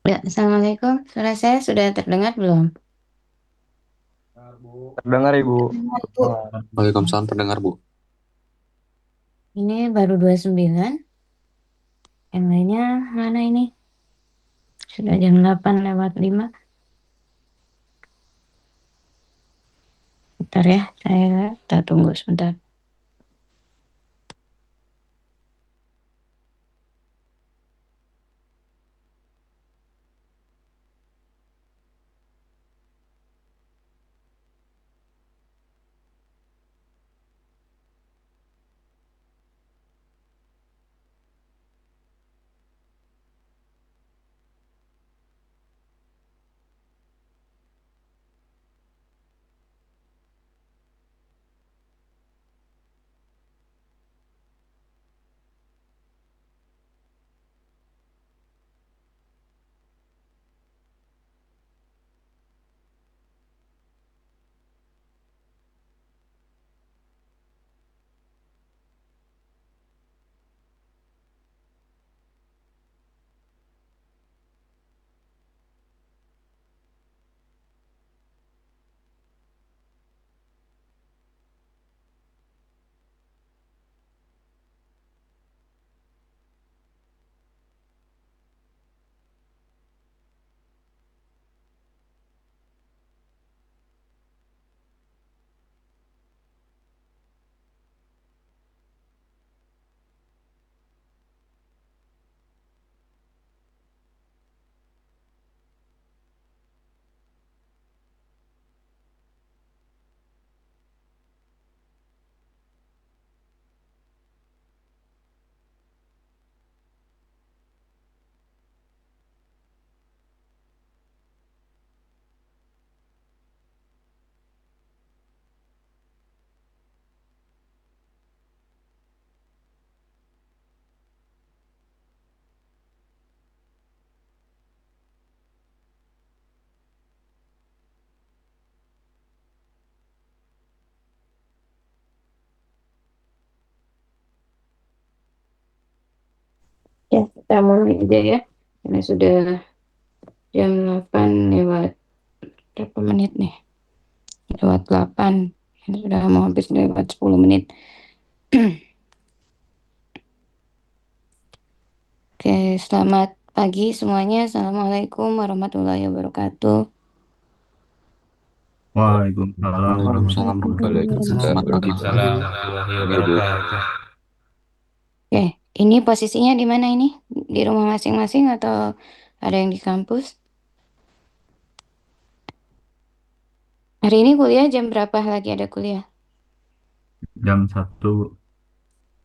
Ya, Assalamualaikum. Suara saya sudah terdengar belum? Terdengar Ibu. Terdengar, Bu. Waalaikumsalam pendengar Bu. Ini baru 29. Yang lainnya mana ini? Sudah jam 8 lewat 5. Bentar ya, kita tunggu sebentar. Ya, kita mulai aja ya. Ini sudah jam 8 lewat berapa menit nih? Lewat 8. Ini sudah mau habis lewat 10 menit. Oke, selamat pagi semuanya. Assalamualaikum warahmatullahi wabarakatuh. Waalaikumsalam Waalaikumsalam warahmatullahi Waalaikumsalam. wabarakatuh. Selamat pagi Bu. Waalaikumsalam warahmatullahi Ya Bu. wabarakatuh. Oke, ini posisinya di mana ini? Di rumah masing-masing atau ada yang di kampus? Hari ini kuliah jam berapa lagi ada kuliah? Jam 1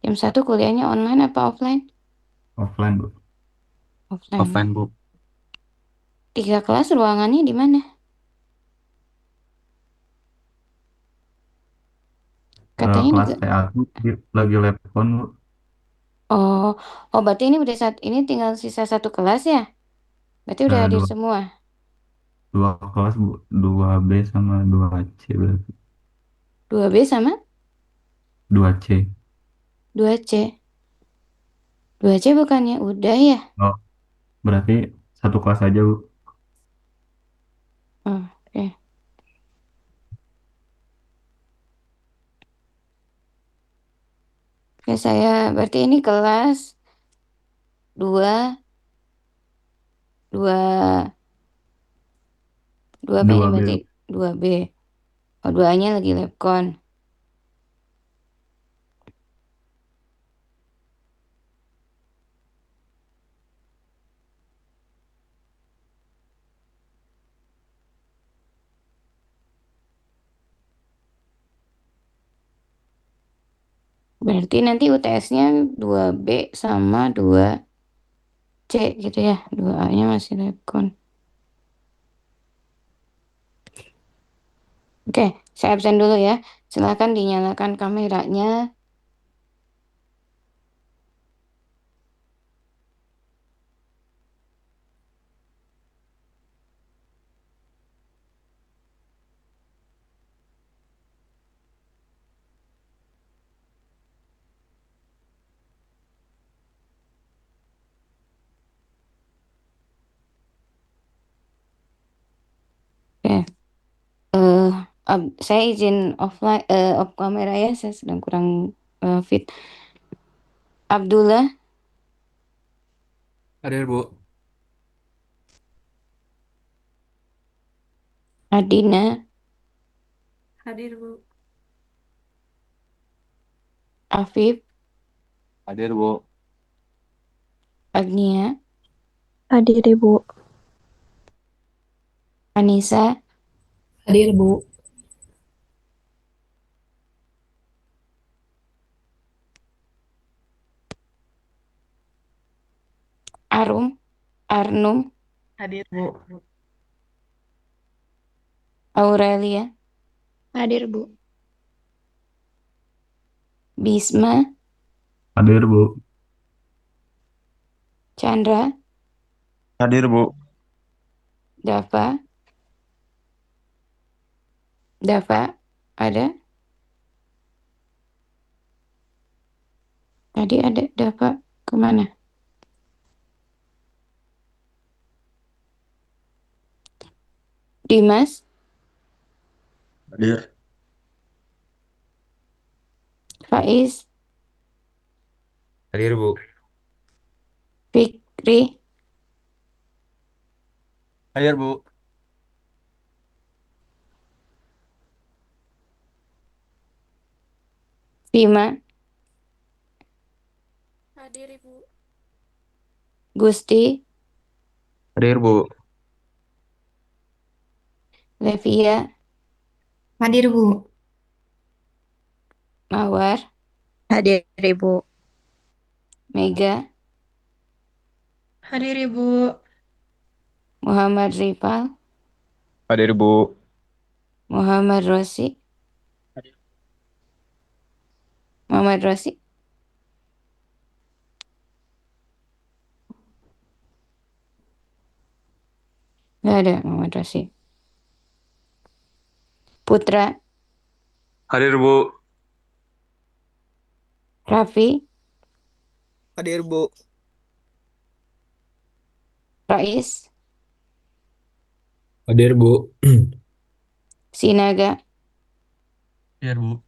Jam 1 kuliahnya online apa offline? offline, Bu. Offline ya. Offline Bu. 3 kelas ruangannya di mana? Katanya di... Kelas TA lagi laptop, Bu. Oh, oh berarti ini udah ini tinggal sisa 1 kelas ya? Berarti udah Eh, hadir dua, semua. dua kelas, Bu. 2B sama 2C berarti. 2B sama 2C. 2C. 2C bukannya udah ya? Oh, berarti satu kelas aja, Bu. Oh, oke. Oke, saya berarti ini kelas 2, 2, 2 apa ini 2B, berarti Bu. 2B. Oh, 2-nya lagi labcon. Berarti nanti UTS-nya 2B sama 2C gitu ya. 2A-nya masih labcon. Oke, saya absen dulu ya. Silakan dinyalakan kameranya. Oke. Eh, saya izin offline, off kamera ya. Saya sedang kurang fit. Abdullah, Hadir, Bu. Adina, Hadir, Bu. Afif, Hadir, Bu. Agnia, Hadir Ibu. Anissa, Hadir, Bu. Arum, Arnum, Hadir, Bu. Aurelia, Hadir Bu. Bisma, Hadir, Bu. Chandra, Hadir, Bu. Dava, Dava, ada? Tadi ada Dava, kemana? Dimas, Hadir. Faiz, Hadir, Bu. Fikri, Hadir, Bu. Bima, Hadir, Ibu. Gusti, Hadir, Bu. Levia, Hadir, Bu. Mawar, Hadir Ibu. Mega, Hadir, Ibu. Muhammad Rifal, Hadir, Bu. Muhammad Rosi, Muhammad Rosi, nggak ada Muhammad Rosi. Putra, Hadir, Bu. Raffi, Hadir, Bu. Rais, Hadir, Bu. Sinaga, Hadir, Bu.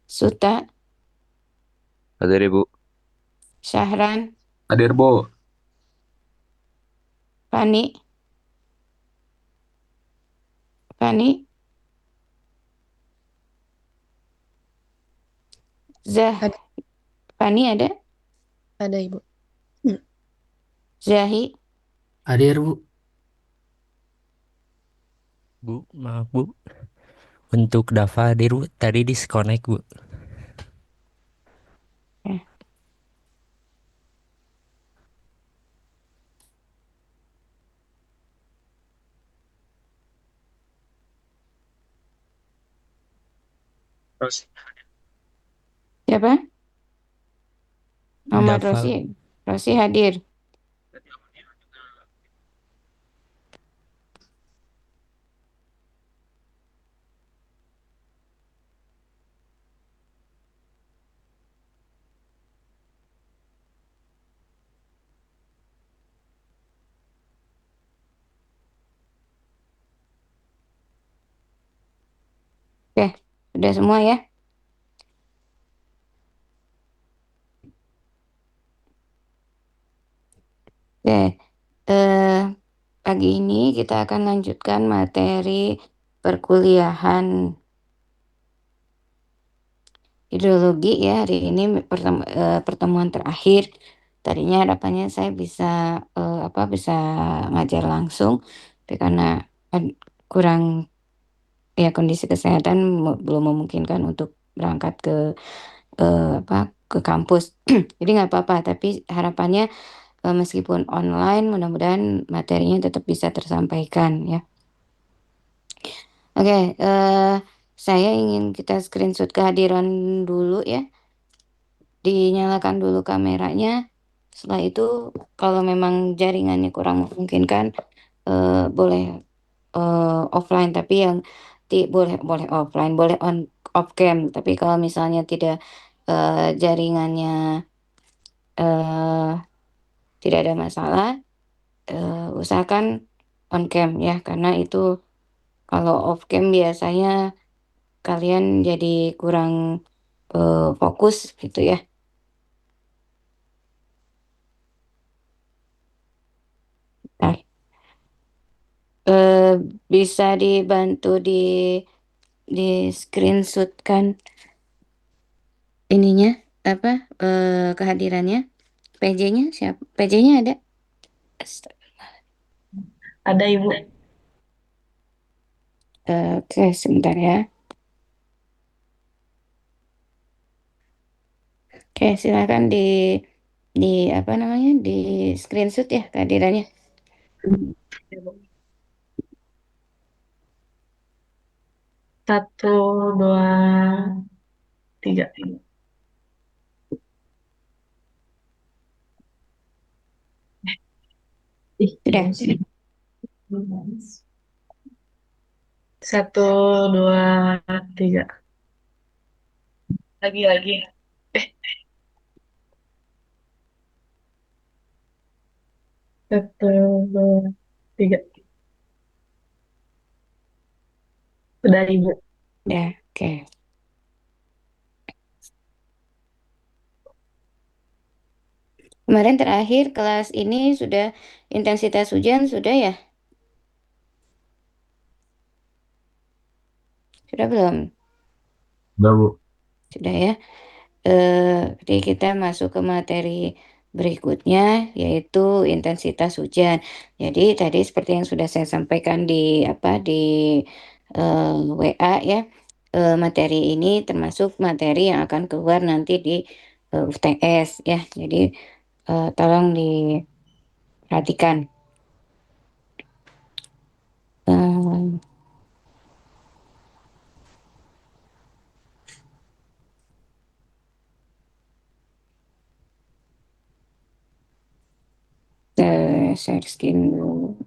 Suta, Hadir, Bu. Syahran, Hadir, Bu. Fani, Fani, Zah, Ada. Fani ada? Ada Ibu. Zahi, Hadir, Bu. Bu, maaf, Bu. Untuk Dava hadir, Bu. Tadi disconnect, Bu. eh, Terus. siapa? Muhammad Dava, Rosi, Rosi hadir. Oke, sudah semua ya? Oke, pagi ini kita akan lanjutkan materi perkuliahan hidrologi ya. Hari ini pertemuan terakhir. Tadinya harapannya saya bisa bisa ngajar langsung, tapi karena kurang ya kondisi kesehatan belum memungkinkan untuk berangkat ke ke kampus. Jadi nggak apa-apa, tapi harapannya meskipun online, mudah-mudahan materinya tetap bisa tersampaikan ya. Oke, saya ingin kita screenshot kehadiran dulu ya. Dinyalakan dulu kameranya. Setelah itu, kalau memang jaringannya kurang memungkinkan, boleh offline. Tapi yang boleh boleh offline, boleh on off cam. Tapi kalau misalnya tidak jaringannya eh, tidak ada masalah, usahakan on cam ya, karena itu kalau off cam biasanya kalian jadi kurang fokus gitu ya. Nah, eh, bisa dibantu di screenshotkan ininya apa kehadirannya, PJ-nya siapa? PJ-nya ada? Ada Ibu. Oke, sebentar ya. Oke, silakan di apa namanya? Di screenshot ya kehadirannya. Ya, Bu. 1, 2, 3. Sudah. 1, 2, 3. Lagi. Eh, 1, 2, 3. Udah Ibu. Ya, oke. Kemarin terakhir kelas ini sudah intensitas hujan sudah ya? Sudah belum? Udah, Bu. Sudah ya. Jadi kita masuk ke materi berikutnya yaitu intensitas hujan. Jadi tadi seperti yang sudah saya sampaikan di WA ya, materi ini termasuk materi yang akan keluar nanti di UTS ya. Jadi tolong diperhatikan. Eh, share screen dulu.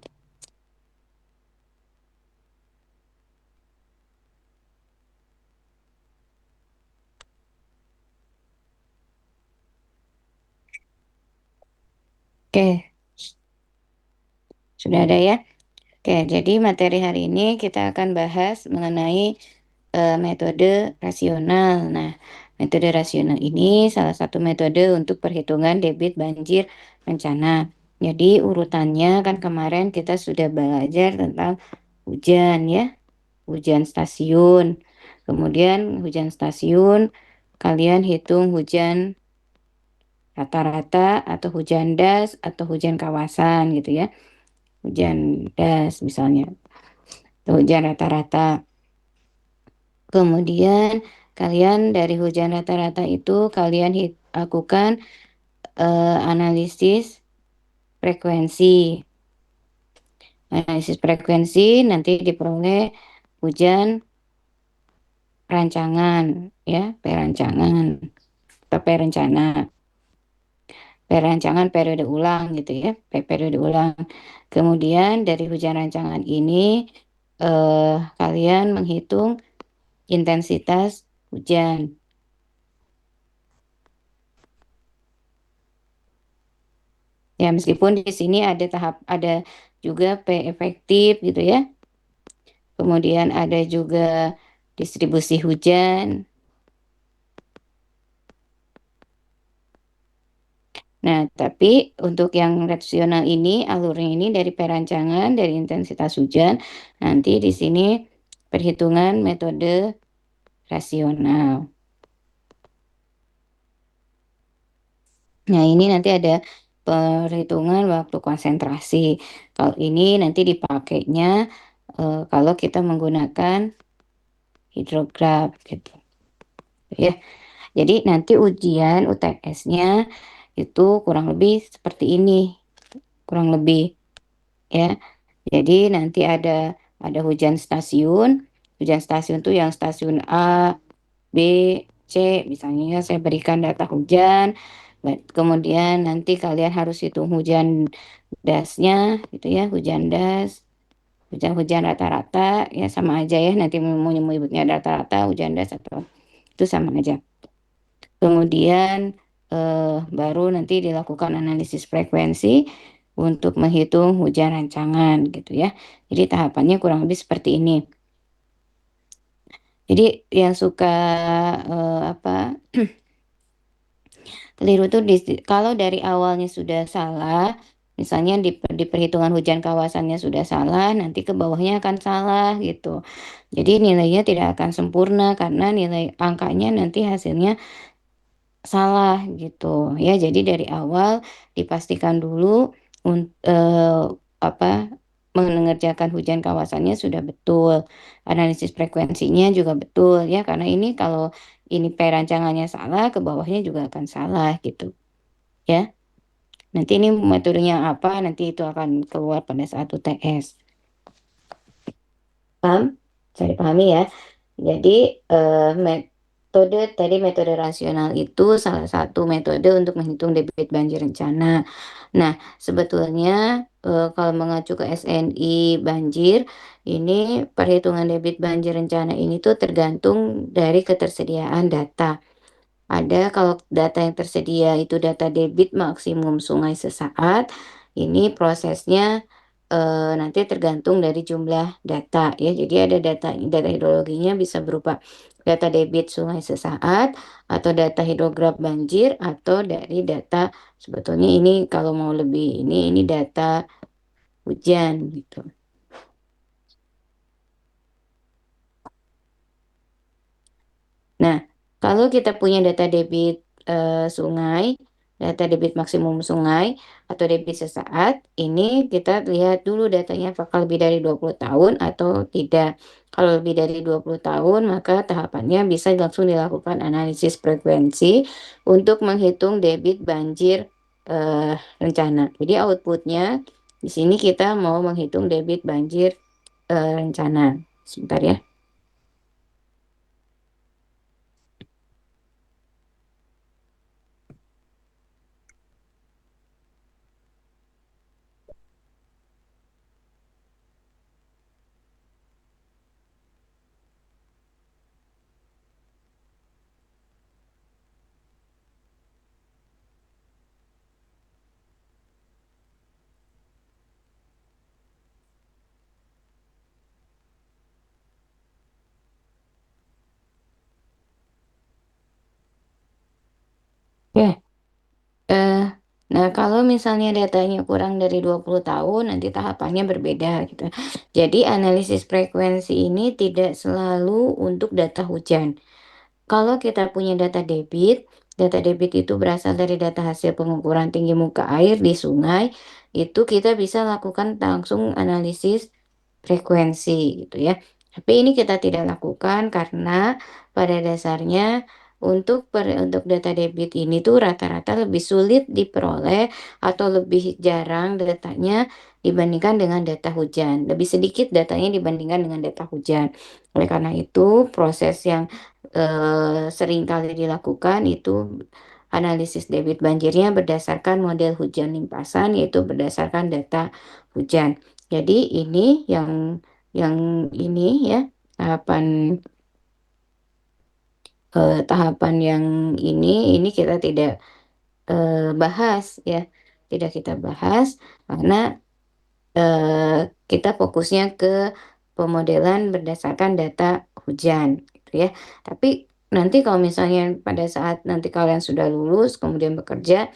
Oke, sudah ada ya. Oke, jadi materi hari ini kita akan bahas mengenai metode rasional. Nah, metode rasional ini salah satu metode untuk perhitungan debit banjir rencana. Jadi urutannya kan kemarin kita sudah belajar tentang hujan ya, hujan stasiun. Kemudian hujan stasiun, kalian hitung hujan rata-rata atau hujan das atau hujan kawasan gitu ya. Hujan das misalnya, atau hujan rata-rata. Kemudian kalian dari hujan rata-rata itu kalian lakukan analisis frekuensi. Analisis frekuensi nanti diperoleh hujan perancangan ya, perancangan atau perencana. Perancangan periode ulang gitu ya, periode ulang. Kemudian dari hujan rancangan ini kalian menghitung intensitas hujan. Ya, meskipun di sini ada juga P efektif gitu ya. Kemudian ada juga distribusi hujan. Nah, tapi untuk yang rasional ini, alurnya ini dari perancangan, dari intensitas hujan, nanti di sini perhitungan metode rasional. Nah, ini nanti ada perhitungan waktu konsentrasi. Kalau ini nanti dipakainya kalau kita menggunakan hidrograf gitu ya. Jadi nanti ujian UTS-nya itu kurang lebih seperti ini, kurang lebih ya. Jadi nanti ada hujan stasiun. Hujan stasiun tuh yang stasiun A, B, C misalnya ya, saya berikan data hujan. Kemudian nanti kalian harus hitung hujan dasnya gitu ya, hujan das. Hujan-hujan rata-rata ya sama aja ya, nanti mau nyebutnya rata-rata hujan das atau itu sama aja. Kemudian baru nanti dilakukan analisis frekuensi. untuk menghitung hujan rancangan gitu ya. Jadi tahapannya kurang lebih seperti ini. Jadi yang suka apa keliru tuh kalau dari awalnya sudah salah, misalnya di perhitungan hujan kawasannya sudah salah, nanti ke bawahnya akan salah gitu. Jadi nilainya tidak akan sempurna karena nilai angkanya nanti hasilnya salah gitu ya. Jadi dari awal dipastikan dulu apa mengerjakan hujan kawasannya sudah betul, analisis frekuensinya juga betul ya. Karena ini kalau ini perancangannya salah, ke bawahnya juga akan salah gitu ya. Nanti ini metodenya apa, nanti itu akan keluar pada saat UTS. Paham? Saya dipahami ya. Jadi metode rasional itu salah satu metode untuk menghitung debit banjir rencana. Nah, sebetulnya kalau mengacu ke SNI banjir, ini perhitungan debit banjir rencana ini tuh tergantung dari ketersediaan data. Ada kalau data yang tersedia itu data debit maksimum sungai sesaat, ini prosesnya nanti tergantung dari jumlah data ya. Jadi ada data hidrologinya bisa berupa data debit sungai sesaat atau data hidrograf banjir atau dari data sebetulnya ini kalau mau lebih ini data hujan gitu. Nah, kalau kita punya data debit sungai, data debit maksimum sungai atau debit sesaat, ini kita lihat dulu datanya apakah lebih dari 20 tahun atau tidak. Kalau lebih dari 20 tahun, maka tahapannya bisa langsung dilakukan analisis frekuensi untuk menghitung debit banjir rencana. Jadi outputnya di sini kita mau menghitung debit banjir rencana. Sebentar ya. Oke. Eh, nah, kalau misalnya datanya kurang dari 20 tahun, nanti tahapannya berbeda gitu. Jadi, analisis frekuensi ini tidak selalu untuk data hujan. Kalau kita punya data debit itu berasal dari data hasil pengukuran tinggi muka air di sungai, itu kita bisa lakukan langsung analisis frekuensi gitu ya. Tapi ini kita tidak lakukan karena pada dasarnya untuk data debit ini tuh rata-rata lebih sulit diperoleh atau lebih jarang datanya dibandingkan dengan data hujan. Lebih sedikit datanya dibandingkan dengan data hujan. Oleh karena itu, proses yang sering kali dilakukan itu analisis debit banjirnya berdasarkan model hujan limpasan, yaitu berdasarkan data hujan. Jadi ini yang ini ya tahapan tahapan yang ini kita tidak bahas ya, tidak kita bahas karena kita fokusnya ke pemodelan berdasarkan data hujan gitu ya. Tapi nanti kalau misalnya pada saat nanti kalian sudah lulus kemudian bekerja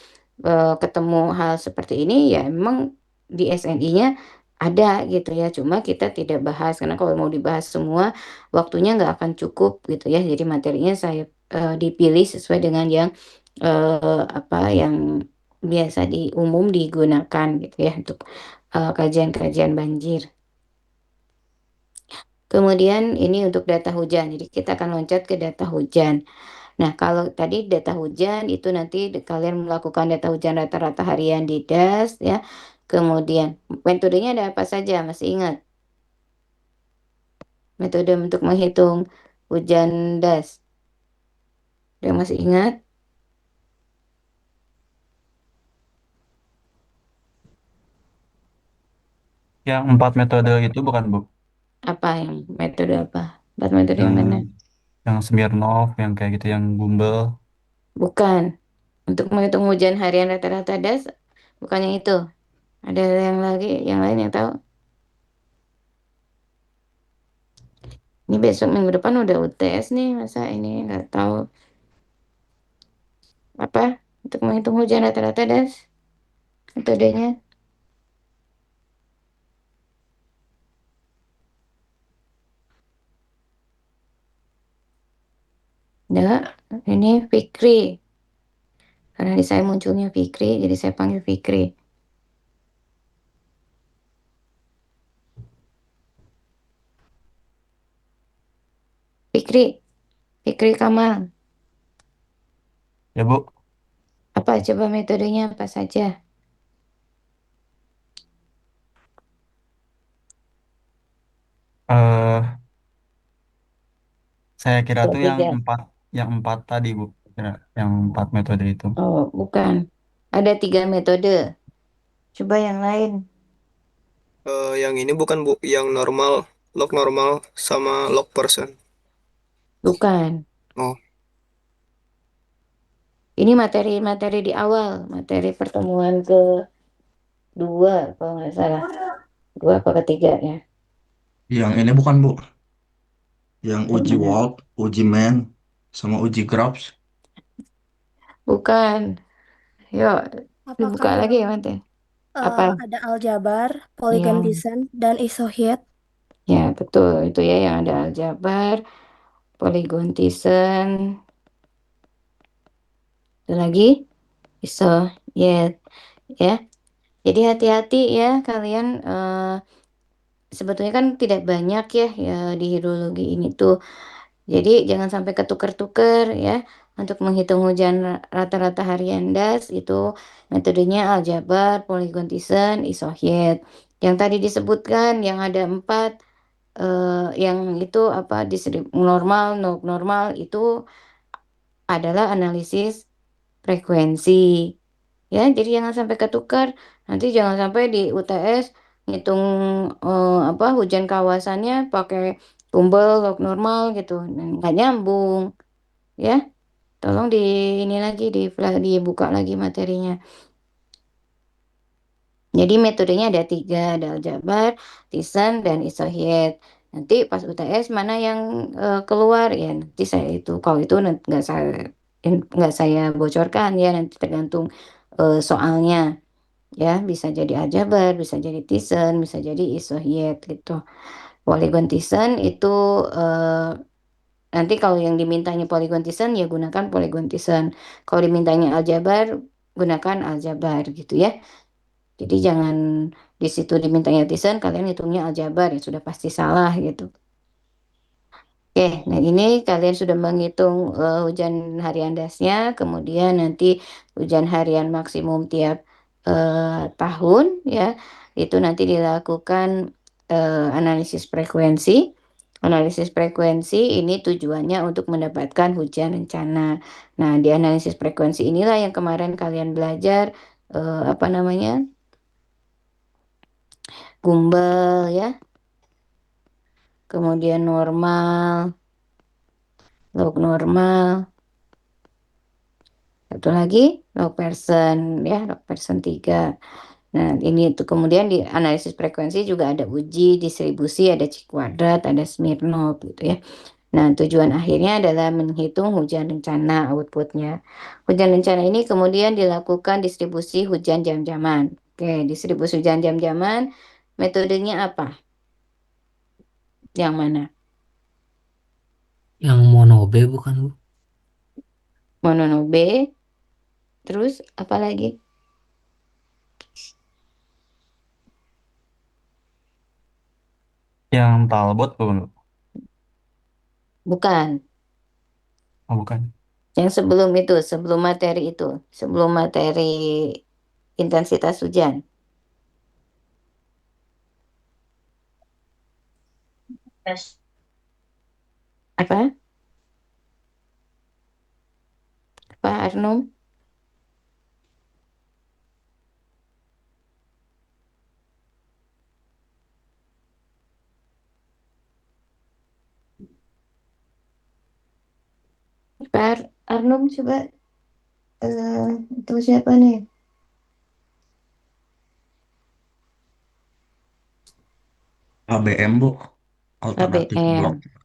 ketemu hal seperti ini ya memang di SNI-nya ada gitu ya. Cuma kita tidak bahas karena kalau mau dibahas semua waktunya nggak akan cukup gitu ya. Jadi materinya saya dipilih sesuai dengan yang apa yang biasa di umum digunakan gitu ya untuk kajian-kajian banjir. Kemudian ini untuk data hujan. Jadi kita akan loncat ke data hujan. Nah, kalau tadi data hujan itu nanti kalian melakukan data hujan rata-rata harian di DAS ya. Kemudian metodenya ada apa saja? Masih ingat? Metode untuk menghitung hujan DAS. Yang masih ingat? Yang 4 metode itu bukan, Bu? Apa yang metode apa? Empat metode yang Yang mana? yang Smirnov, yang kayak gitu, yang Gumbel. Bukan. Untuk menghitung hujan harian rata-rata DAS, bukan yang itu. Ada yang lain yang tahu? Ini besok minggu depan udah UTS nih, masa ini nggak tahu apa untuk menghitung hujan rata-rata das metodenya? Enggak, ini Fikri. Karena di saya munculnya Fikri, jadi saya panggil Fikri. Fikri, Fikri Kamal. Ya, Bu. Apa coba metodenya apa saja? eh saya kira Dua tuh tiga. yang empat tadi, Bu. Kira yang empat metode itu. Oh, bukan. Ada 3 metode. Coba yang lain. Yang ini bukan Bu, yang log normal sama log person. Bukan. Oh, Ini materi-materi di awal, materi pertemuan kedua, kalau nggak salah. Dua apa ketiga ya? Yang ini bukan, Bu. Yang Yang uji mana? walk, uji man, sama uji grabs. Bukan. Yuk, dibuka Apakah lagi yang ya, Mate. Apa? ada aljabar, polygon Yang, descent, dan isohed? ya betul. Itu ya yang ada aljabar, polygon Thyssen, itu lagi, iso, ya, ya. Jadi hati-hati ya kalian. Sebetulnya kan tidak banyak ya di hidrologi ini tuh. Jadi jangan sampai ketuker-tuker ya. Untuk menghitung hujan rata-rata harian das itu metodenya aljabar, polygon Thyssen, isohed. Yang tadi disebutkan yang ada 4 yang itu apa normal, normal itu adalah analisis frekuensi. Ya, jadi jangan sampai ketukar. Nanti jangan sampai di UTS ngitung apa hujan kawasannya pakai tumbel log normal gitu. Dan nggak nyambung, ya. Tolong di ini lagi dibuka lagi materinya. Jadi metodenya ada 3, ada aljabar, Thyssen, dan isohed. Nanti pas UTS mana yang keluar ya nanti saya itu kalau itu nggak saya bocorkan ya nanti tergantung soalnya. Ya, bisa jadi aljabar, bisa jadi Thyssen, bisa jadi isohed gitu. Polygon Thyssen itu eh, nanti kalau yang dimintanya polygon Thyssen ya gunakan polygon Thyssen. Kalau dimintanya aljabar, gunakan aljabar gitu ya. Jadi jangan di situ dimintanya Thyssen, kalian hitungnya aljabar ya sudah pasti salah gitu. Oke, nah ini kalian sudah menghitung hujan harian dasnya, kemudian nanti hujan harian maksimum tiap tahun ya, itu nanti dilakukan analisis frekuensi. Analisis frekuensi ini tujuannya untuk mendapatkan hujan rencana. Nah, di analisis frekuensi inilah yang kemarin kalian belajar apa namanya? Gumbel ya, kemudian normal, log normal. Satu lagi log person ya, log person 3. Nah, ini itu kemudian di analisis frekuensi juga ada uji distribusi, ada C kuadrat, ada Smirnov gitu ya. Nah, tujuan akhirnya adalah menghitung hujan rencana outputnya. Hujan rencana ini kemudian dilakukan distribusi hujan jam-jaman. Oke, distribusi hujan jam-jaman metodenya apa? Yang mana? Yang monobe bukan, Bu? Mononobe, terus apa lagi? Yang Talbot bukan, Bu? Bukan. Oh, bukan. Yang sebelum itu, sebelum materi intensitas hujan. Yes. Apa? Pak Arnum? Pak Arnum coba itu siapa nih? ABM, Bu. Alternatif blok. ABM.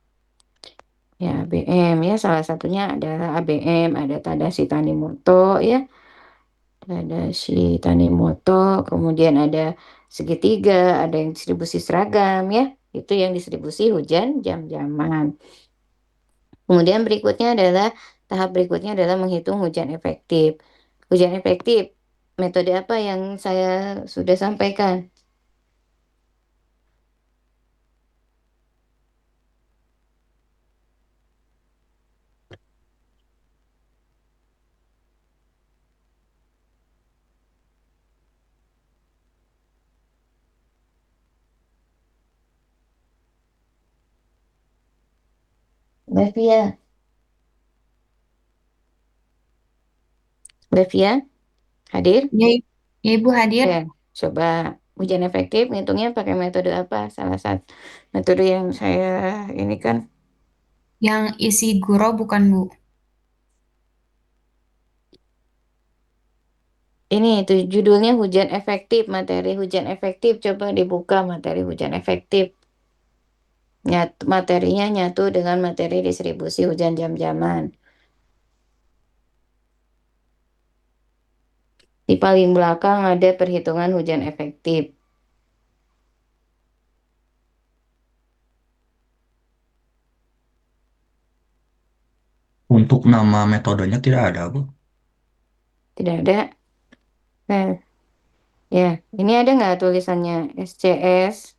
Ya, ABM ya salah satunya adalah ABM, ada Tadashi Tanimoto ya. Tadashi Tanimoto, kemudian ada segitiga, ada yang distribusi seragam ya. Itu yang distribusi hujan jam-jaman. Kemudian berikutnya adalah tahap berikutnya adalah menghitung hujan efektif. Hujan efektif, metode apa yang saya sudah sampaikan? Levia, Levia, hadir? Ya, ya Ibu hadir. Ya, coba hujan efektif ngitungnya pakai metode apa? Salah satu metode yang saya ini kan Yang isi guru bukan Bu. ini itu judulnya hujan efektif, materi hujan efektif. Coba dibuka materi hujan efektif. Materinya nyatu dengan materi distribusi hujan jam-jaman. Di paling belakang ada perhitungan hujan efektif. Untuk nama metodenya tidak ada, Bu. Tidak ada. Nah, ya, ini ada nggak tulisannya SCS,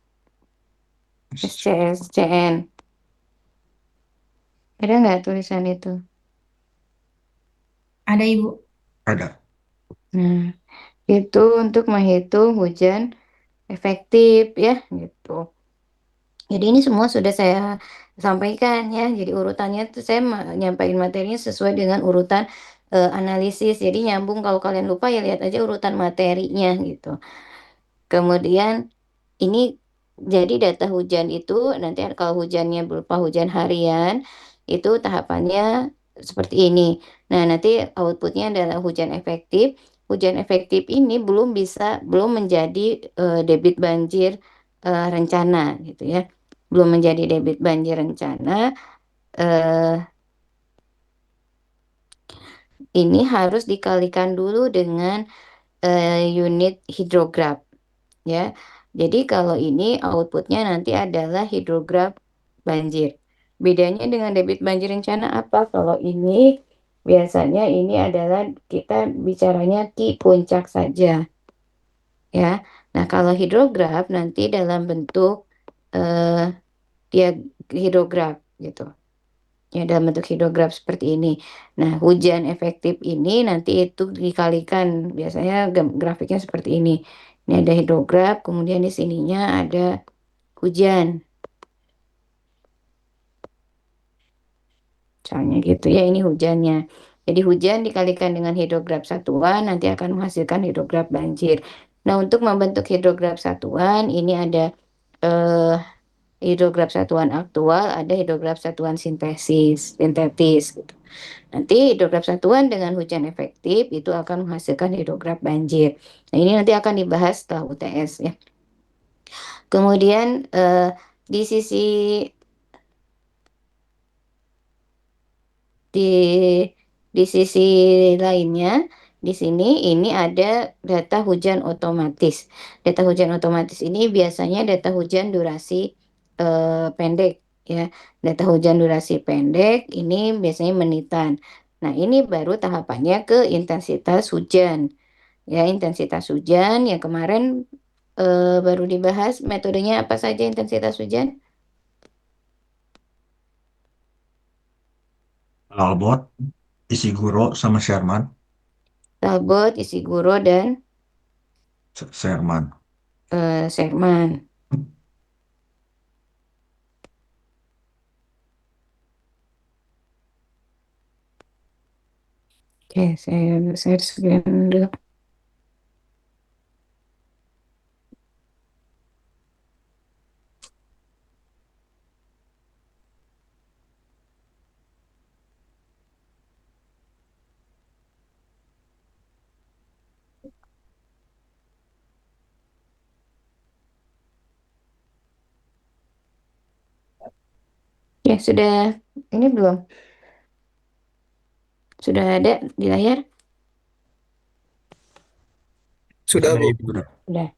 SCS, CN? Ada nggak tulisan itu? Ada Ibu. Ada. Nah, itu untuk menghitung hujan efektif ya, gitu. Jadi ini semua sudah saya sampaikan ya. Jadi urutannya itu saya menyampaikan materinya sesuai dengan urutan analisis. Jadi nyambung kalau kalian lupa ya lihat aja urutan materinya gitu. Kemudian ini jadi data hujan itu nanti kalau hujannya berupa hujan harian itu tahapannya seperti ini. Nah, nanti outputnya adalah hujan efektif. Hujan efektif ini belum menjadi debit banjir rencana gitu ya. Belum menjadi debit banjir rencana. eh, ini harus dikalikan dulu dengan unit hidrograf ya. Jadi kalau ini outputnya nanti adalah hidrograf banjir. Bedanya dengan debit banjir rencana apa? Kalau ini biasanya ini adalah kita bicaranya di puncak saja ya. Nah, kalau hidrograf nanti dalam bentuk eh, dia hidrograf gitu. Ya, dalam bentuk hidrograf seperti ini. Nah, hujan efektif ini nanti itu dikalikan, biasanya grafiknya seperti ini. Ini ada hidrograf, kemudian di sininya ada hujan. Misalnya gitu ya, ini hujannya. Jadi hujan dikalikan dengan hidrograf satuan, nanti akan menghasilkan hidrograf banjir. Nah, untuk membentuk hidrograf satuan, ini ada eh, hidrograf satuan aktual, ada hidrograf satuan sintetis gitu. Nanti hidrograf satuan dengan hujan efektif itu akan menghasilkan hidrograf banjir. Nah, ini nanti akan dibahas setelah UTS ya. Kemudian di sisi di di sisi lainnya di sini ini ada data hujan otomatis. Data hujan otomatis ini biasanya data hujan durasi pendek ya. Data hujan durasi pendek ini biasanya menitan. Nah, ini baru tahapannya ke intensitas hujan. Ya, intensitas hujan yang kemarin baru dibahas metodenya apa saja intensitas hujan? Talbot, Ishiguro, sama Sherman. Talbot, Ishiguro, dan Sherman. Sherman. Oke, saya screen dulu. Ya, sudah ini belum? Sudah ada di layar? Sudah, Bu. Ibu. Sudah.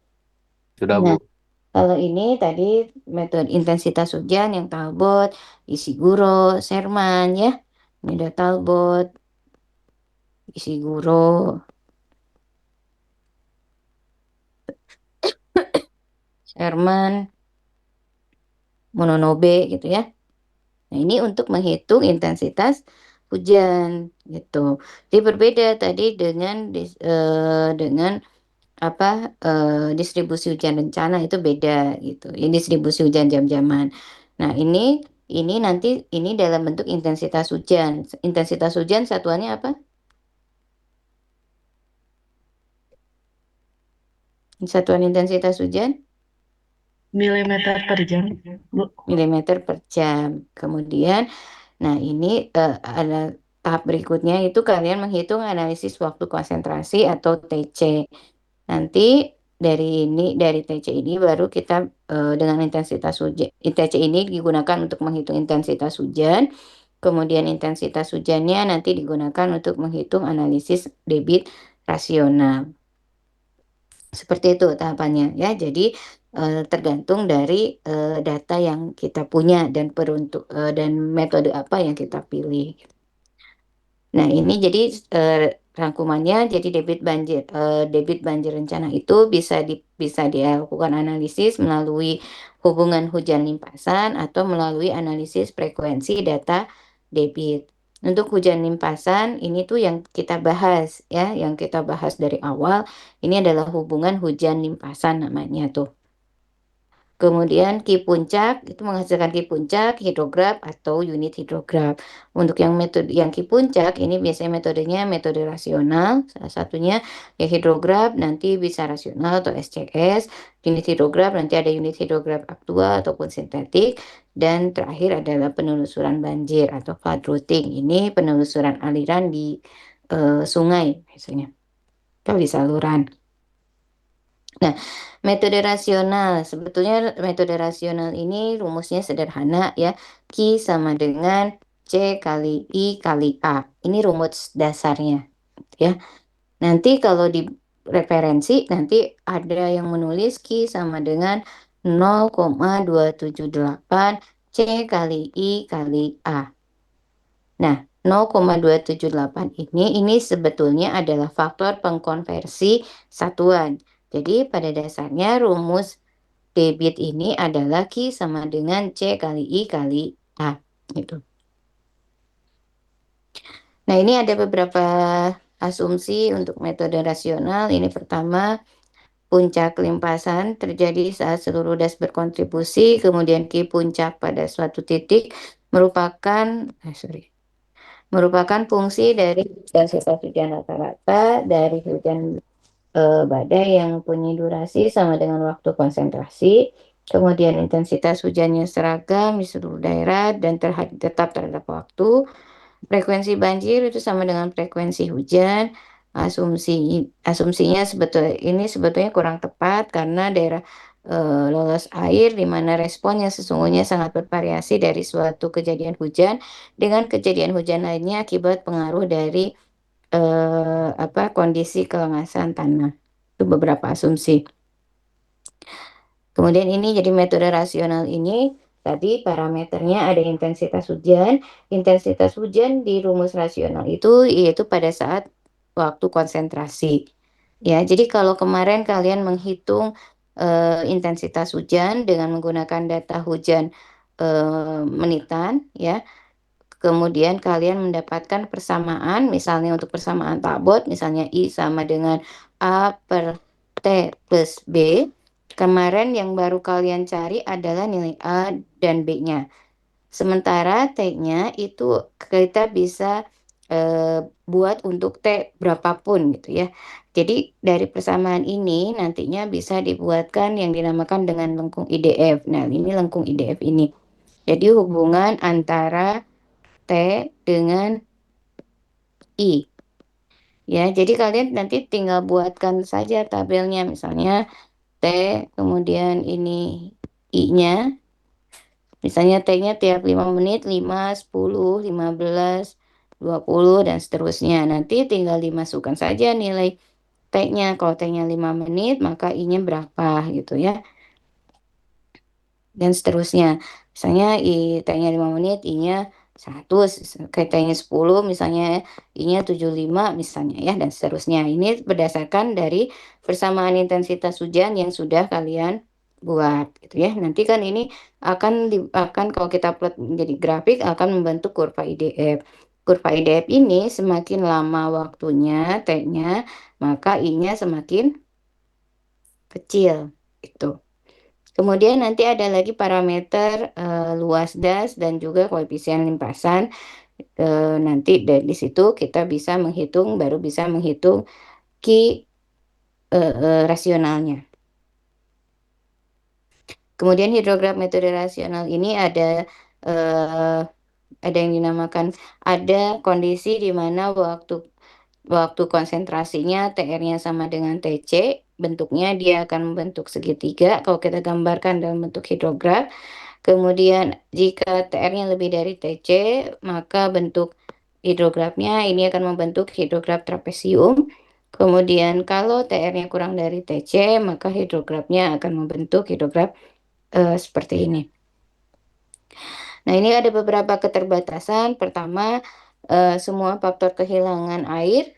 Sudah, Bu. Nah, kalau ini tadi metode intensitas hujan yang Talbot, Ishiguro, Sherman ya. Ini udah Talbot, Ishiguro, Sherman, Mononobe gitu ya. Nah, ini untuk menghitung intensitas hujan gitu. Jadi berbeda tadi dengan apa distribusi hujan rencana itu beda gitu. Ini distribusi hujan jam-jaman. Nah, ini nanti ini dalam bentuk intensitas hujan. Intensitas hujan satuannya apa? Satuan intensitas hujan Milimeter per jam, Bu. milimeter per jam. Kemudian, nah ini ada tahap berikutnya itu kalian menghitung analisis waktu konsentrasi atau TC. Nanti dari TC ini baru kita dengan intensitas hujan. TC ini digunakan untuk menghitung intensitas hujan. Kemudian intensitas hujannya nanti digunakan untuk menghitung analisis debit rasional. Seperti itu tahapannya ya. Jadi tergantung dari data yang kita punya dan metode apa yang kita pilih. Nah, ini jadi rangkumannya jadi debit banjir rencana itu bisa dilakukan analisis melalui hubungan hujan limpasan atau melalui analisis frekuensi data debit. Untuk hujan limpasan ini tuh yang kita bahas ya, yang kita bahas dari awal. Ini adalah hubungan hujan limpasan namanya tuh. Kemudian Ki puncak itu menghasilkan Ki puncak, hidrograf atau unit hidrograf. Untuk yang metode yang Ki puncak ini biasanya metodenya metode rasional, salah satunya ya hidrograf nanti bisa rasional atau SCS, unit hidrograf nanti ada unit hidrograf aktual ataupun sintetik, dan terakhir adalah penelusuran banjir atau flood routing. Ini penelusuran aliran di sungai biasanya, atau di saluran. Nah, sebetulnya metode rasional ini rumusnya sederhana ya. Q sama dengan C kali I kali A. Ini rumus dasarnya ya. Nanti kalau di referensi nanti ada yang menulis Q sama dengan 0,278 C kali I kali A. Nah, 0,278 ini sebetulnya adalah faktor pengkonversi satuan. Jadi pada dasarnya rumus debit ini adalah Q sama dengan C kali I kali A. Gitu. Nah, ini ada beberapa asumsi untuk metode rasional. Ini pertama, puncak limpasan terjadi saat seluruh das berkontribusi, kemudian Q puncak pada suatu titik merupakan fungsi dari intensitas hujan rata-rata dari hujan badai yang punya durasi sama dengan waktu konsentrasi. Kemudian intensitas hujannya seragam di seluruh daerah dan tetap terhadap waktu. Frekuensi banjir itu sama dengan frekuensi hujan. Asumsinya sebetulnya kurang tepat karena daerah lolos air di mana respon yang sesungguhnya sangat bervariasi dari suatu kejadian hujan dengan kejadian hujan lainnya akibat pengaruh dari kondisi kelengasan tanah. Itu beberapa asumsi. Kemudian ini jadi metode rasional ini tadi parameternya ada intensitas hujan. Intensitas hujan di rumus rasional itu yaitu pada saat waktu konsentrasi. Ya, jadi kalau kemarin kalian menghitung intensitas hujan dengan menggunakan data hujan menitan ya. Kemudian kalian mendapatkan persamaan, misalnya untuk persamaan Talbot, misalnya I sama dengan A per T plus B. Kemarin yang baru kalian cari adalah nilai A dan B-nya. Sementara T-nya itu kita bisa buat untuk T berapapun gitu ya. Jadi dari persamaan ini nantinya bisa dibuatkan yang dinamakan dengan lengkung IDF. Nah, ini lengkung IDF ini. Jadi hubungan antara T dengan I. Ya, jadi kalian nanti tinggal buatkan saja tabelnya. Misalnya T, kemudian ini I-nya. Misalnya T-nya tiap 5 menit 5, 10, 15, 20 dan seterusnya. Nanti tinggal dimasukkan saja nilai T-nya. Kalau T-nya 5 menit maka I-nya berapa gitu ya. Dan seterusnya. Misalnya T-nya 5 menit, I-nya 100, kayak T-nya 10 misalnya, I-nya 75 misalnya ya, dan seterusnya. Ini berdasarkan dari persamaan intensitas hujan yang sudah kalian buat gitu ya. Nanti kan ini akan kalau kita plot menjadi grafik akan membentuk kurva IDF. Kurva IDF ini semakin lama waktunya T-nya, maka I-nya semakin kecil itu. Kemudian nanti ada lagi parameter luas das dan juga koefisien limpasan. Nanti dari situ kita baru bisa menghitung Ki rasionalnya. Kemudian hidrograf metode rasional ini ada yang dinamakan, ada kondisi di mana waktu konsentrasinya TR-nya sama dengan TC, bentuknya dia akan membentuk segitiga kalau kita gambarkan dalam bentuk hidrograf. Kemudian jika TR-nya lebih dari TC, maka bentuk hidrografnya ini akan membentuk hidrograf trapesium. Kemudian kalau TR-nya kurang dari TC, maka hidrografnya akan membentuk hidrograf seperti ini. Nah, ini ada beberapa keterbatasan. Pertama, semua faktor kehilangan air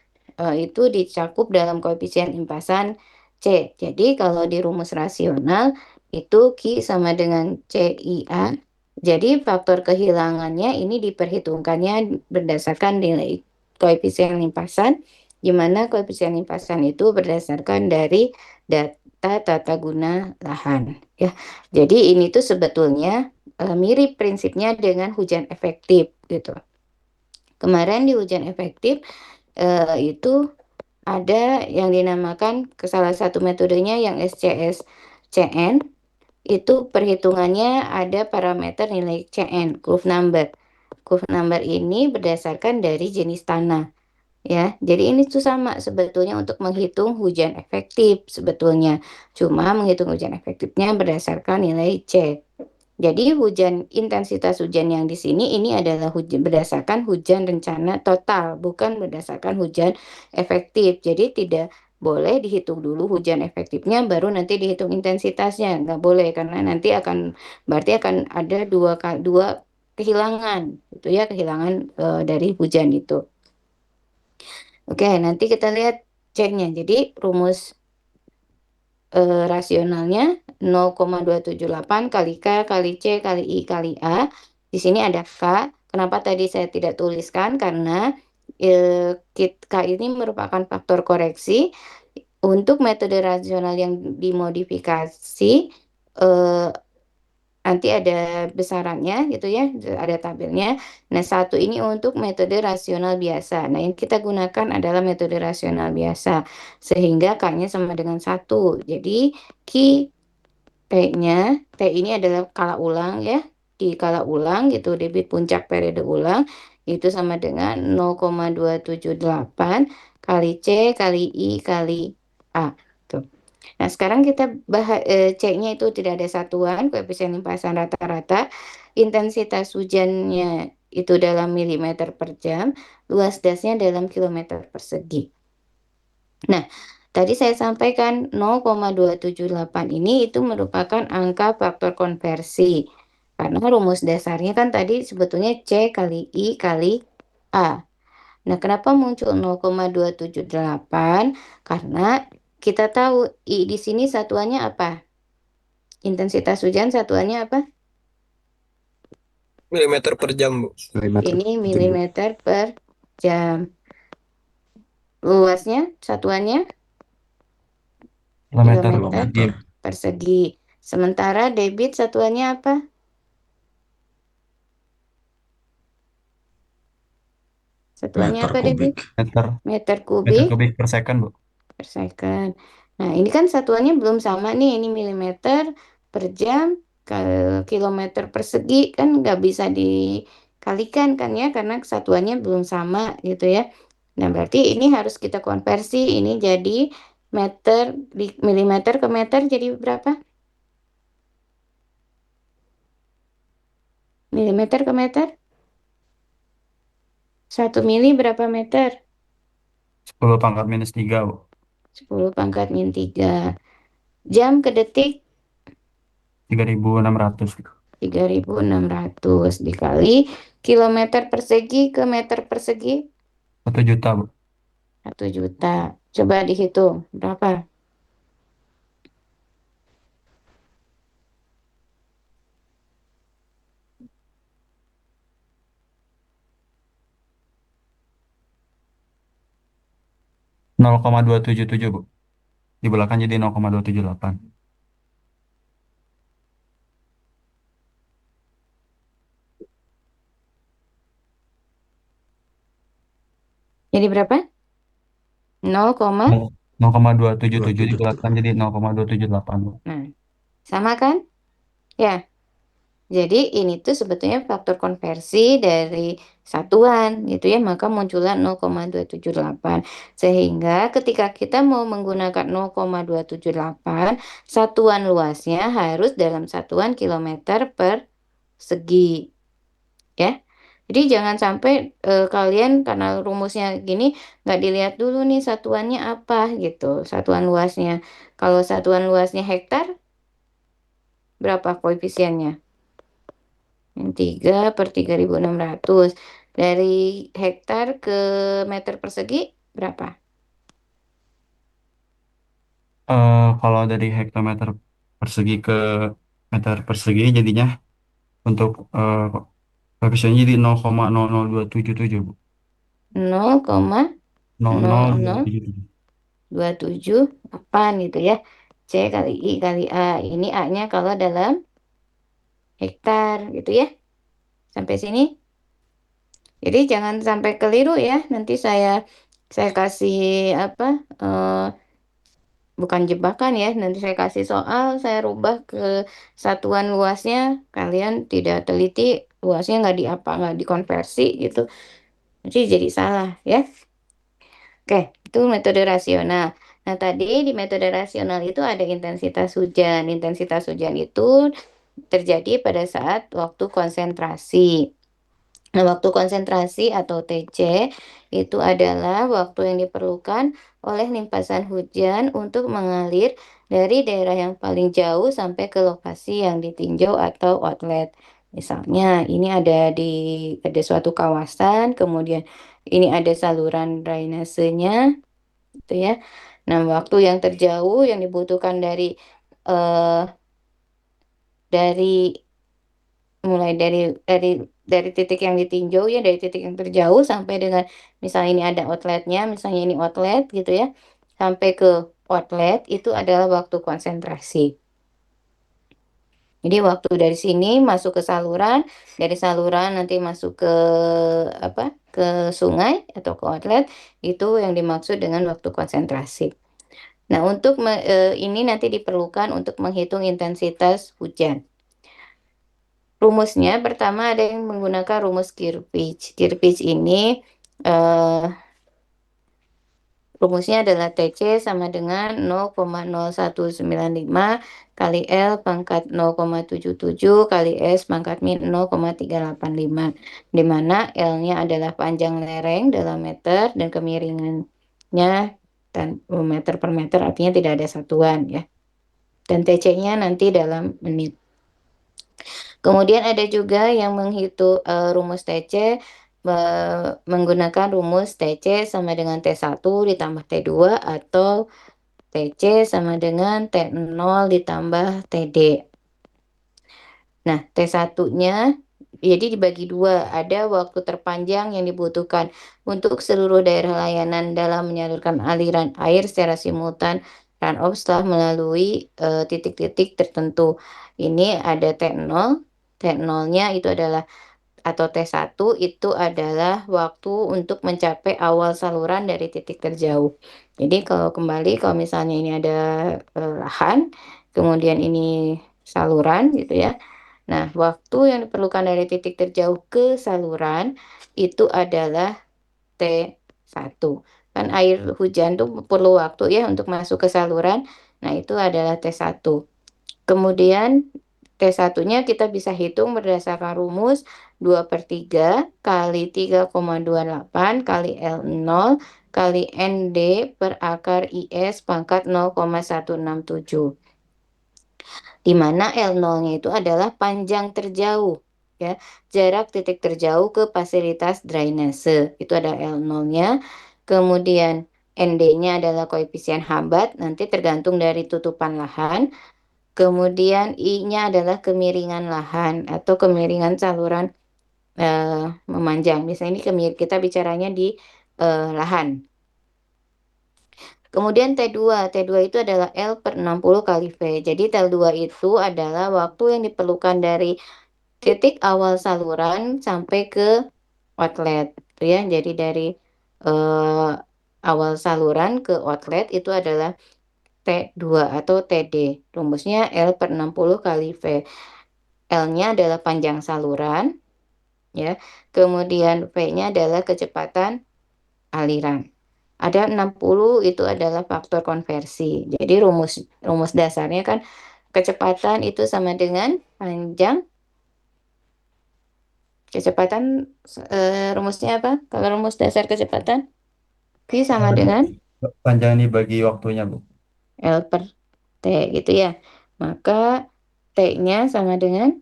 itu dicakup dalam koefisien limpasan C. Jadi, kalau di rumus rasional itu Q sama dengan CIA. Jadi, faktor kehilangannya ini diperhitungkannya berdasarkan nilai koefisien limpasan, di mana koefisien limpasan itu berdasarkan dari data tata guna lahan. Ya, jadi ini tuh sebetulnya mirip prinsipnya dengan hujan efektif gitu. Kemarin di hujan efektif itu ada yang dinamakan salah satu metodenya yang SCSCN, itu perhitungannya ada parameter nilai CN, curve number. Curve number ini berdasarkan dari jenis tanah. Ya, jadi ini tuh sama sebetulnya untuk menghitung hujan efektif sebetulnya. Cuma menghitung hujan efektifnya berdasarkan nilai C. Jadi intensitas hujan yang di sini ini adalah berdasarkan hujan rencana total, bukan berdasarkan hujan efektif. Jadi tidak boleh dihitung dulu hujan efektifnya, baru nanti dihitung intensitasnya. Nggak boleh, karena nanti berarti akan ada dua kehilangan, itu ya, kehilangan dari hujan itu. Oke, nanti kita lihat C-nya. Jadi rumus rasionalnya 0,278 kali K kali C kali I kali A. Di sini ada K. Kenapa tadi saya tidak tuliskan? Karena K ini merupakan faktor koreksi. Untuk metode rasional yang dimodifikasi, nanti ada besarannya gitu ya, ada tabelnya. Nah, satu ini untuk metode rasional biasa. Nah, yang kita gunakan adalah metode rasional biasa, sehingga K-nya sama dengan 1. Jadi, T-nya, T ini adalah kala ulang ya, di kala ulang gitu, debit puncak periode ulang, itu sama dengan 0,278 kali C kali I kali A. Tuh. Nah, sekarang kita C-nya itu tidak ada satuan, koefisien limpasan rata-rata, intensitas hujannya itu dalam milimeter per jam, luas dasnya dalam kilometer persegi. Nah, tadi saya sampaikan 0,278 ini itu merupakan angka faktor konversi. Karena rumus dasarnya kan tadi sebetulnya C kali I kali A. Nah, kenapa muncul 0,278? Karena kita tahu I di sini satuannya apa? Intensitas hujan satuannya apa? Milimeter per jam, Bu. Ini milimeter per jam. Luasnya satuannya kilometer persegi. Sementara debit satuannya apa? Satuannya Meter apa, debit? Meter Meter kubik kubik per second, Bu. per second. Nah, ini kan satuannya belum sama nih. Ini milimeter per jam ke kilometer persegi, kan nggak bisa dikalikan kan ya, karena satuannya belum sama gitu ya. Nah, berarti ini harus kita konversi. Ini jadi meter, di milimeter ke meter jadi berapa? Milimeter ke meter? 1 mili berapa meter? 10 pangkat minus 3, Bu. 10 pangkat min 3. Jam ke detik? 3.600. 3.600 dikali kilometer persegi ke meter persegi 1 juta, Bu. 1 juta. Coba dihitung berapa? Nol koma 277, Bu. Dibelakang jadi 0,278. Jadi berapa? 0, 0,277 277. dibelakang jadi 0,278, Bu. nah, sama kan? Ya. Jadi ini tuh sebetulnya faktor konversi dari satuan gitu ya, maka muncullah 0,278. Sehingga ketika kita mau menggunakan 0,278, satuan luasnya harus dalam satuan kilometer persegi ya. Jadi jangan sampai kalian karena rumusnya gini nggak dilihat dulu nih satuannya apa gitu, satuan luasnya. Kalau satuan luasnya hektar, berapa koefisiennya? 3 per 3.600. Dari hektar ke meter persegi berapa? Kalau dari hektometer persegi ke meter persegi jadinya untuk koefisiennya jadi 0,00277, Bu. 0,0027 0,00277. gitu ya. C kali I kali A. Ini A-nya kalau dalam hektar gitu ya. Sampai sini. Jadi jangan sampai keliru ya. Nanti saya kasih apa? Bukan jebakan ya. Nanti saya kasih soal, saya rubah ke satuan luasnya. Kalian tidak teliti, luasnya nggak dikonversi gitu. Nanti jadi salah ya. Oke, itu metode rasional. Nah, tadi di metode rasional itu ada intensitas hujan. Intensitas hujan itu terjadi pada saat waktu konsentrasi. Nah, waktu konsentrasi atau TC itu adalah waktu yang diperlukan oleh limpasan hujan untuk mengalir dari daerah yang paling jauh sampai ke lokasi yang ditinjau atau outlet. Misalnya, ini ada suatu kawasan, kemudian ini ada saluran drainasenya, gitu ya. Nah, waktu yang terjauh yang dibutuhkan eh, dari mulai dari titik yang ditinjau ya, dari titik yang terjauh sampai dengan misalnya ini ada outletnya, misalnya ini outlet gitu ya, sampai ke outlet itu adalah waktu konsentrasi. Jadi waktu dari sini masuk ke saluran, dari saluran nanti masuk ke apa? Ke sungai atau ke outlet, itu yang dimaksud dengan waktu konsentrasi. Nah, ini nanti diperlukan untuk menghitung intensitas hujan. Rumusnya pertama ada yang menggunakan rumus Kirchhoff. Kirchhoff ini eh, rumusnya adalah TC sama dengan 0,0195 kali L pangkat 0,77 kali S pangkat min 0,385, di mana L-nya adalah panjang lereng dalam meter dan kemiringannya meter per meter, artinya tidak ada satuan ya. Dan TC-nya nanti dalam menit. Kemudian ada juga yang menghitung rumus TC menggunakan rumus TC sama dengan T1 ditambah T2 atau TC sama dengan T0 ditambah TD. Nah, T1-nya jadi dibagi dua. Ada waktu terpanjang yang dibutuhkan untuk seluruh daerah layanan dalam menyalurkan aliran air secara simultan runoff setelah melalui titik-titik tertentu. Ini ada T0. T0-nya itu adalah atau T1 itu adalah waktu untuk mencapai awal saluran dari titik terjauh. Jadi kalau misalnya ini ada lahan, kemudian ini saluran gitu ya. Nah, waktu yang diperlukan dari titik terjauh ke saluran itu adalah T1. Kan air hujan tuh perlu waktu ya untuk masuk ke saluran. Nah, itu adalah T1. Kemudian T1-nya kita bisa hitung berdasarkan rumus 2/3 kali 3,28 kali L0 kali ND per akar IS pangkat 0,167. Di mana L0-nya itu adalah panjang terjauh, ya, jarak titik terjauh ke fasilitas drainase. Itu ada L0-nya. Kemudian ND-nya adalah koefisien hambat, nanti tergantung dari tutupan lahan. Kemudian I-nya adalah kemiringan lahan atau kemiringan saluran memanjang. Misalnya ini kita bicaranya di lahan. Kemudian T2 itu adalah L per 60 kali V. Jadi T2 itu adalah waktu yang diperlukan dari titik awal saluran sampai ke outlet, ya. Jadi dari awal saluran ke outlet itu adalah T2 atau TD. Rumusnya L per 60 kali V. L-nya adalah panjang saluran, ya. Kemudian V-nya adalah kecepatan aliran. Ada 60 itu adalah faktor konversi. Jadi rumus dasarnya kan kecepatan itu sama dengan panjang. Kecepatan rumusnya apa? Kalau rumus dasar kecepatan V sama dengan Panjang dibagi waktunya, Bu. L per T gitu ya. Maka T-nya sama dengan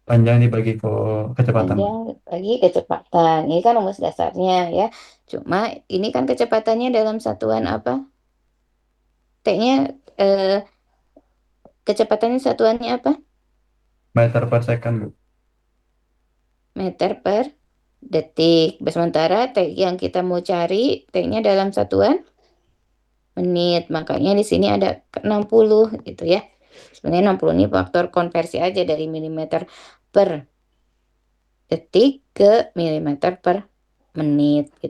Panjang dibagi kecepatan, Bu. panjang bagi kecepatan. Ini kan rumus dasarnya ya. Cuma ini kan kecepatannya dalam satuan apa? T-nya kecepatannya satuannya apa? Meter per second, Bu. Meter per detik. Sementara T yang kita mau cari T-nya dalam satuan menit. Makanya di sini ada 60 gitu ya. Sebenarnya 60 ini faktor konversi aja dari milimeter per detik ke milimeter per menit gitu.